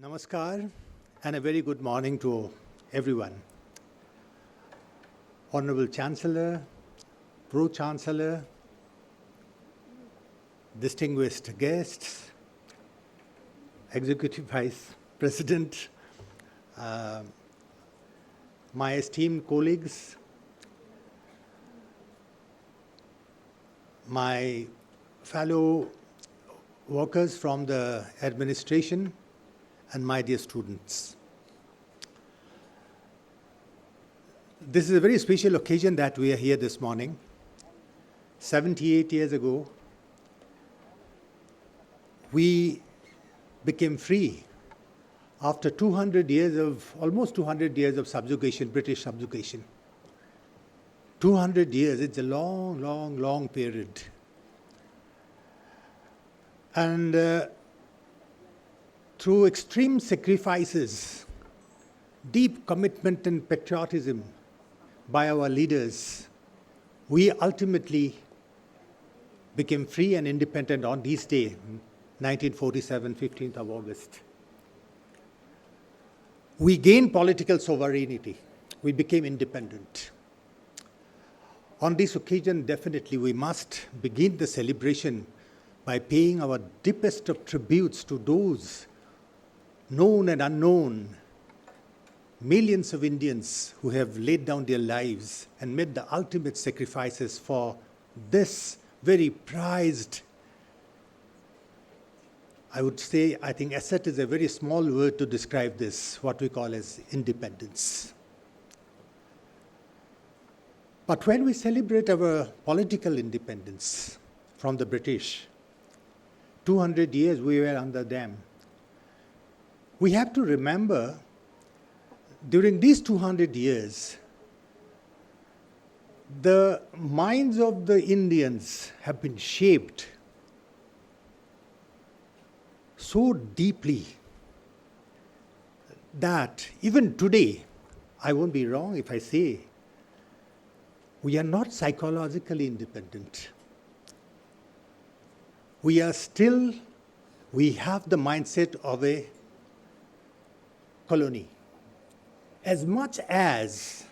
Namaskar and a very good morning to everyone. Honorable Chancellor, Pro-Chancellor, distinguished guests, Executive Vice President, my esteemed colleagues, my fellow workers from the administration, and my dear students. This is a very special occasion that we are here this morning. 78 years ago, we became free after almost 200 years of subjugation, British subjugation. 200 years, it's a long, long, long period. And through extreme sacrifices, deep commitment and patriotism by our leaders, we ultimately became free and independent on this day, 1947, 15th of August. We gained political sovereignty. We became independent. On this occasion, definitely we must begin the celebration by paying our deepest of tributes to those known and unknown, millions of Indians who have laid down their lives and made the ultimate sacrifices for this very prized, I would say, I think asset is a very small word to describe this, what we call as independence. But when we celebrate our political independence from the British, 200 years we were under them. We have to remember, during these 200 years, the minds of the Indians have been shaped so deeply that even today, I won't be wrong if I say, we are not psychologically independent. We have the mindset of a colony. As much as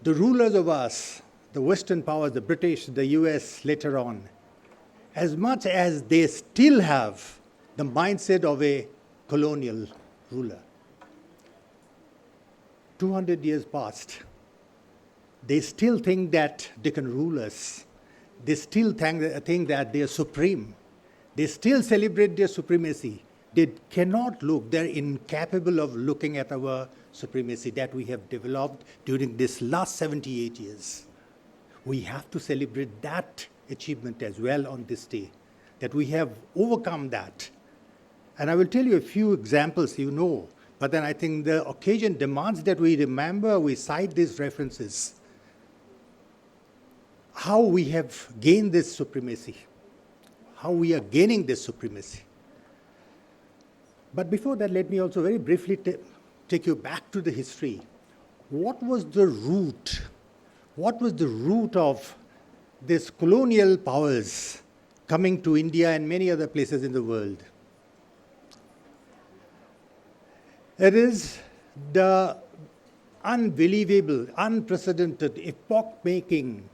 the rulers of us, the Western powers, the British, the US later on, as much as they still have the mindset of a colonial ruler, 200 years past, they still think that they can rule us. They still think that they are supreme. They still celebrate their supremacy. They cannot look, they're incapable of looking at our supremacy that we have developed during this last 78 years. We have to celebrate that achievement as well on this day, that we have overcome that. And I will tell you a few examples, but then I think the occasion demands that we remember, we cite these references, how we have gained this supremacy, how we are gaining this supremacy. But before that, let me also very briefly take you back to the history. What was the root? What was the root of these colonial powers coming to India and many other places in the world? It is the unbelievable, unprecedented, epoch-making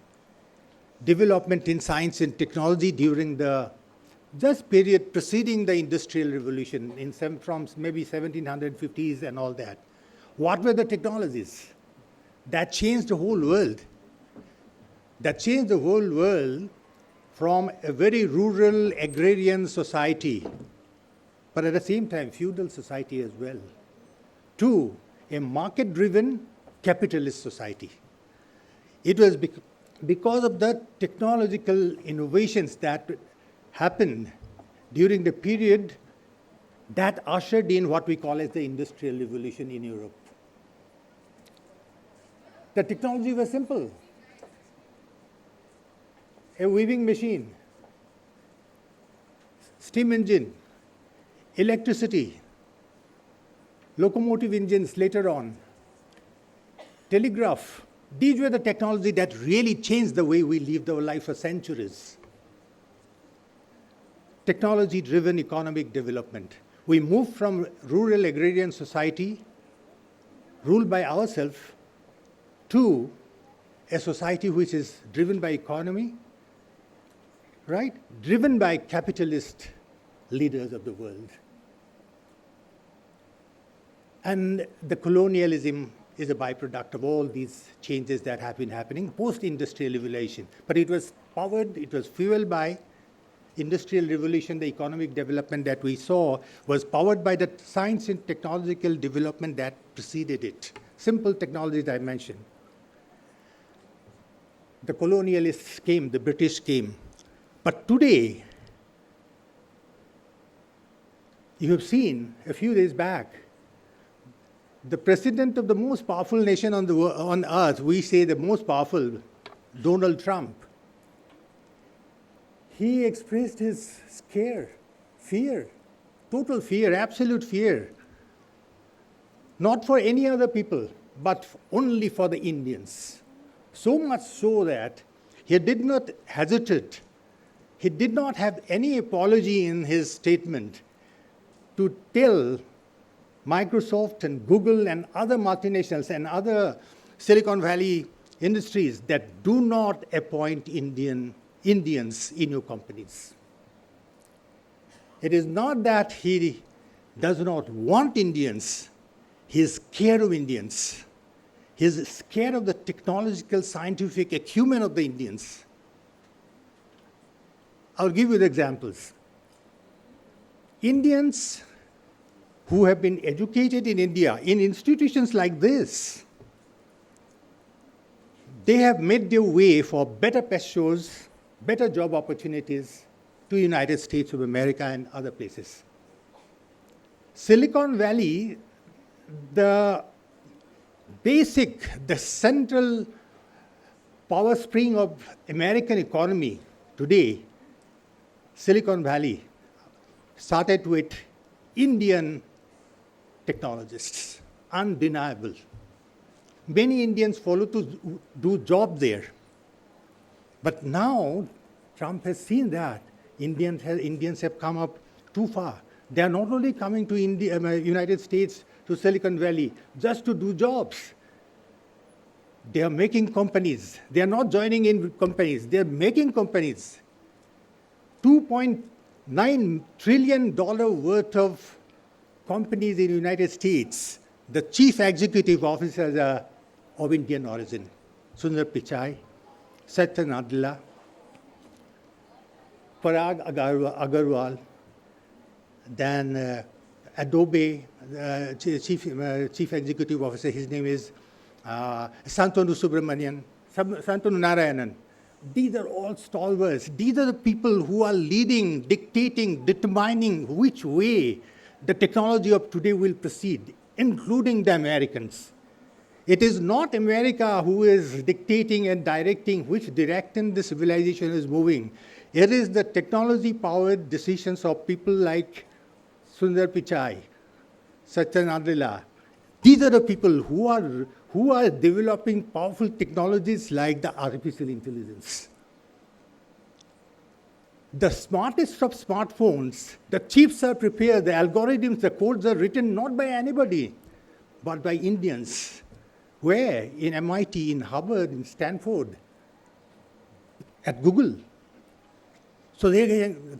development in science and technology during the just period preceding the Industrial Revolution, from maybe 1750s and all that. What were the technologies that changed the whole world? That changed the whole world from a very rural agrarian society, but at the same time feudal society as well, to a market-driven capitalist society. It was because of the technological innovations that happened during the period that ushered in what we call as the Industrial Revolution in Europe. The technology was simple. A weaving machine, steam engine, electricity, locomotive engines later on, telegraph. These were the technology that really changed the way we lived our life for centuries. Technology-driven economic development. We moved from rural agrarian society, ruled by ourselves, to a society which is driven by economy, right? Driven by capitalist leaders of the world. And the colonialism is a byproduct of all these changes that have been happening post-industrial revolution. But it was powered, it was fueled by industrial revolution. The economic development that we saw was powered by the science and technological development that preceded it. Simple technologies I mentioned. The colonialists came, the British came. But today, you have seen a few days back, the president of the most powerful nation on earth, we say the most powerful, Donald Trump, he expressed his fear, total fear, absolute fear, not for any other people, but only for the Indians. So much so that he did not hesitate, he did not have any apology in his statement to tell Microsoft and Google and other multinationals and other Silicon Valley industries that do not appoint Indians in your companies. It is not that he does not want Indians, he is scared of Indians. He is scared of the technological, scientific acumen of the Indians. I'll give you the examples. Indians who have been educated in India, in institutions like this, they have made their way for better pastures, better job opportunities to United States of America and other places. Silicon Valley, the central power spring of American economy today, Silicon Valley, started with Indian technologists, undeniable. Many Indians follow to do job there. But now, Trump has seen that Indians have come up too far. They are not only coming to United States, to Silicon Valley, just to do jobs. They are making companies. They are not joining in with companies. They are making companies. $2.9 trillion worth of companies in the United States, the chief executive officers are of Indian origin. Sundar Pichai, Satya Nadella, Parag Agarwal, then Adobe, chief executive officer, his name is Santanu Narayanan. These are all stalwarts. These are the people who are leading, dictating, determining which way the technology of today will proceed, including the Americans. It is not America who is dictating and directing which direction the civilization is moving. It is the technology-powered decisions of people like Sundar Pichai, Satya Nadella. These are the people who are developing powerful technologies like the artificial intelligence. The smartest of smartphones, the chips are prepared, the algorithms, the codes are written not by anybody, but by Indians. Where? In MIT, in Harvard, in Stanford, at Google. So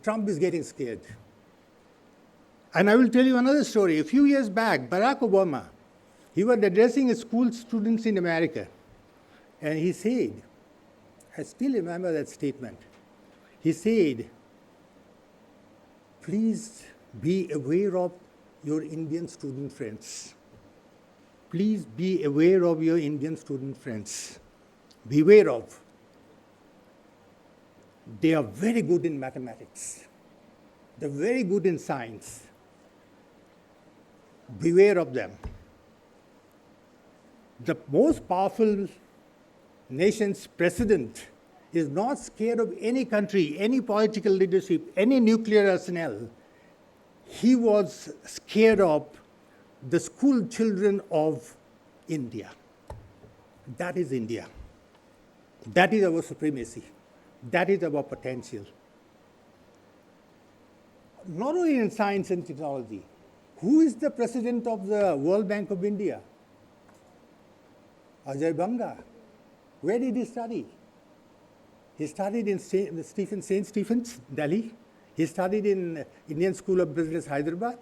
Trump is getting scared. And I will tell you another story. A few years back, Barack Obama, he was addressing school students in America. And he said, I still remember that statement. He said, please be aware of your Indian student friends. Please be aware of your Indian student friends. Beware of. They are very good in mathematics. They're very good in science. Beware of them. The most powerful nation's president is not scared of any country, any political leadership, any nuclear arsenal. He was scared of the school children of India. That is India. That is our supremacy. That is our potential. Not only in science and technology, Who is the president of the World Bank of India? Ajay Banga. Where did he study? He studied in St. Stephen's, Delhi. He studied in Indian School of Business, Hyderabad.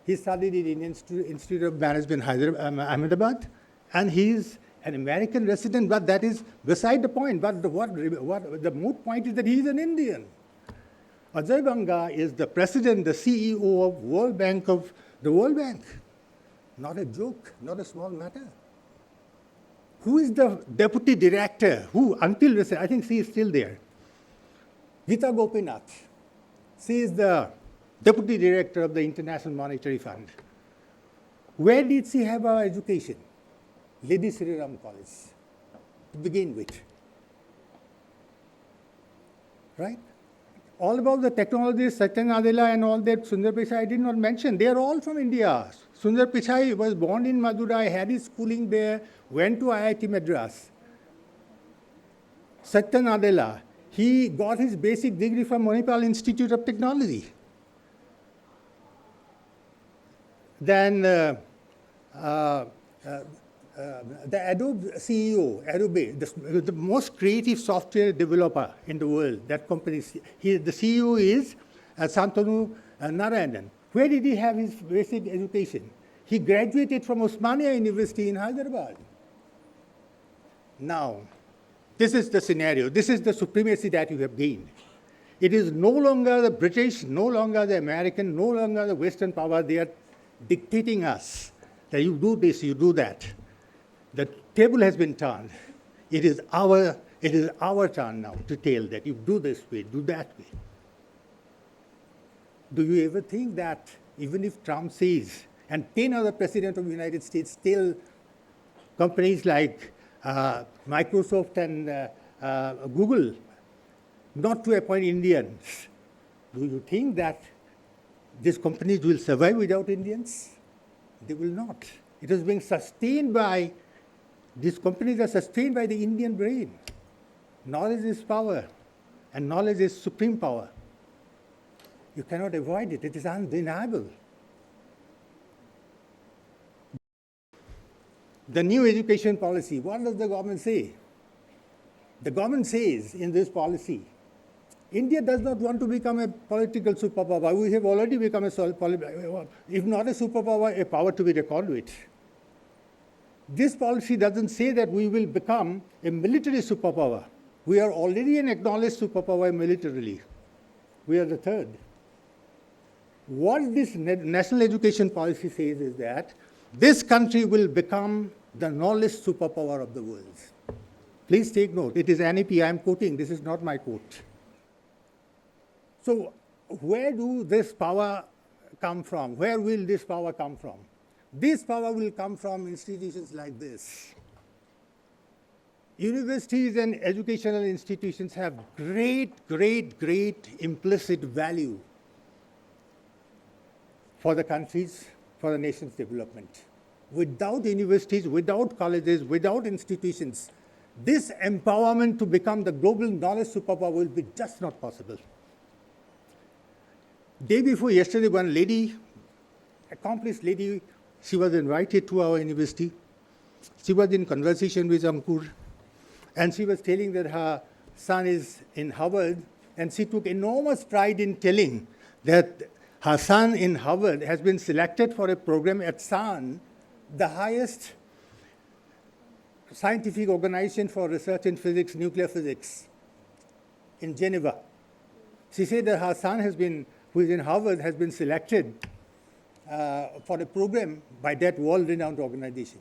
He studied in Indian Institute of Management, Ahmedabad. And he is an American resident, but that is beside the point. But the moot point is that he is an Indian. Ajay Banga is the president, the CEO of the World Bank. Not a joke, not a small matter. Who is the deputy director? Who, until recently, I think she is still there. Gita Gopinath. She is the deputy director of the International Monetary Fund. Where did she have her education? Lady Sri Ram College, to begin with. Right? All about the technologists, Satya Nadella and all that, Sundar Pichai, I did not mention. They are all from India. Sundar Pichai was born in Madurai, had his schooling there, went to IIT Madras. Satya Nadella, he got his basic degree from Manipal Institute of Technology. Then the Adobe CEO, Adobe, the most creative software developer in the world, that company, the CEO is Santanu Narayanan. Where did he have his basic education? He graduated from Osmania University in Hyderabad. Now, this is the scenario. This is the supremacy that you have gained. It is no longer the British, no longer the American, no longer the Western power. They are dictating us that you do this, you do that. The table has been turned. It is our turn now to tell that you do this way, do that way. Do you ever think that even if Trump says, and 10 other presidents of the United States tell companies like Microsoft and Google not to appoint Indians, do you think that these companies will survive without Indians? They will not. It is being sustained by, these companies are sustained by the Indian brain. Knowledge is power, and knowledge is supreme power. You cannot avoid it. It is undeniable. The new education policy, what does the government say? The government says in this policy, India does not want to become a political superpower. We have already become if not a superpower, a power to be reckoned with. This policy doesn't say that we will become a military superpower. We are already an acknowledged superpower militarily. We are the third. What this national education policy says is that this country will become the knowledge superpower of the world. Please take note. It is NEP. I am quoting. This is not my quote. So where do this power come from? Where will this power come from? This power will come from institutions like this. Universities and educational institutions have great implicit value for the countries, for the nation's development. Without universities, without colleges, without institutions, this empowerment to become the global knowledge superpower will be just not possible. Day before yesterday, one lady, accomplished lady, she was invited to our university. She was in conversation with Ankur, and she was telling that her son is in Harvard, and she took enormous pride in telling that her son in Harvard has been selected for a program at CERN, the highest scientific organization for research in physics, nuclear physics, in Geneva. She said that her son who is in Harvard, has been selected for a program by that world-renowned organization.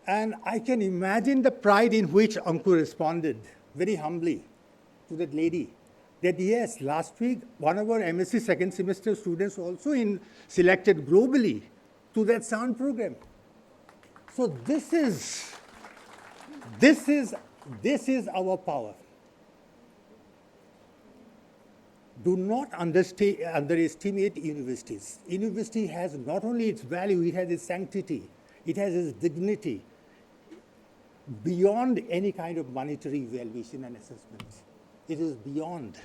And I can imagine the pride in which Ankur responded, very humbly, to that lady, that yes, last week, one of our MSc second semester students also selected globally to that CERN program. So this is our power. Do not underestimate universities. University has not only its value, it has its sanctity, it has its dignity, beyond any kind of monetary valuation and assessment. It is beyond.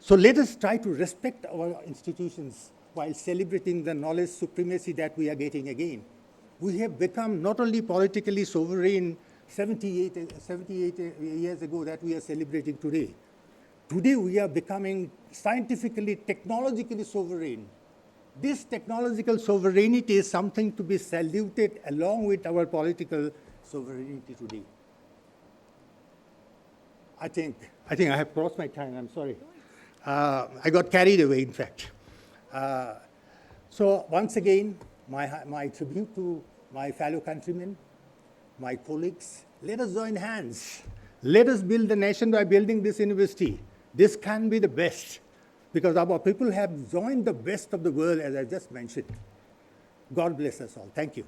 So let us try to respect our institutions, while celebrating the knowledge supremacy that we are getting again. We have become not only politically sovereign 78 years ago that we are celebrating today. Today we are becoming scientifically, technologically sovereign. This technological sovereignty is something to be saluted along with our political sovereignty today. I think I have crossed my time, I'm sorry. I got carried away, in fact. So once again, my tribute to my fellow countrymen, my colleagues, let us join hands. Let us build the nation by building this university. This can be the best, because our people have joined the best of the world, as I just mentioned. God bless us all. Thank you.